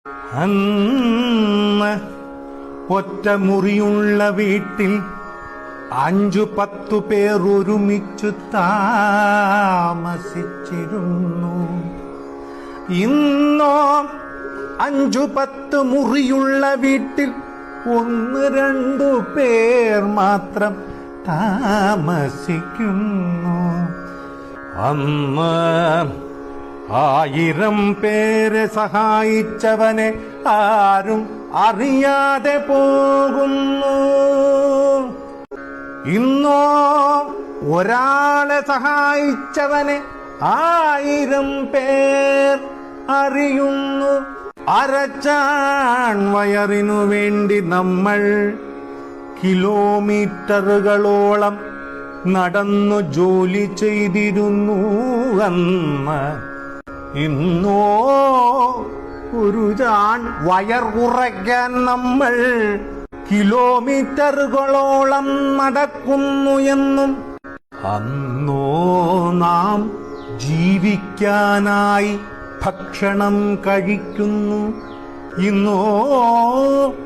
അന്ന് ഒറ്റമുറിയുള്ള വീട്ടിൽ 5-10 പേർ ഒരുമിച്ചു താമസിച്ചിരുന്നു. ഇന്നോ 5-10 മുറിയുള്ള വീട്ടിൽ 1-2 പേർ മാത്രം താമസിക്കുന്നു. അന്ന് 1000 പേരെ സഹായിച്ചവനെ ആരും അറിയാതെ പോകുന്നു. ഇന്നോ ഒരാളെ സഹായിച്ചവനെ 1000 പേർ അറിയുന്നു. അരച്ചാൺ വയറിനു വേണ്ടി നമ്മൾ കിലോമീറ്ററുകളോളം നടന്നു ജോലി ചെയ്തിരുന്നു അന്ന്. ഇന്നോ ഒരു ചാൺ വയർ കുറയ്ക്കാൻ നമ്മൾ കിലോമീറ്ററുകളോളം നടക്കുന്നു എന്നും അന്നോ നാം ജീവിക്കാനായി ഭക്ഷണം കഴിക്കുന്നു. ഇന്നോ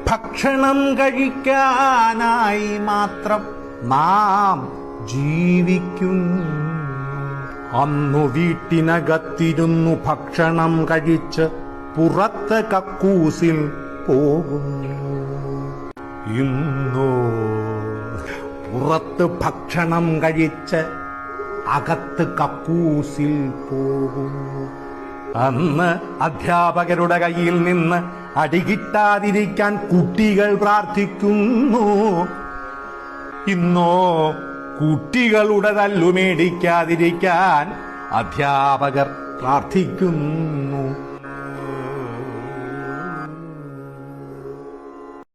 ഭക്ഷണം കഴിക്കാനായി മാത്രം നാം ജീവിക്കുന്നു. അന്നു വീട്ടിനകത്തിരുന്നു ഭക്ഷണം കഴിച്ച് പുറത്ത് കക്കൂസിൽ പോകുന്നു. ഇന്നോ പുറത്ത് ഭക്ഷണം കഴിച്ച് അകത്ത് കക്കൂസിൽ പോകുന്നു. അന്ന് അധ്യാപകരുടെ കയ്യിൽ നിന്ന് അടികിട്ടാതിരിക്കാൻ കുട്ടികൾ പ്രാർത്ഥിക്കുന്നു. ഇന്നോ കുട്ടികളുടെ തല്ലുമേടിക്കാതിരിക്കാൻ അധ്യാപകർ പ്രാർത്ഥിക്കുന്നു.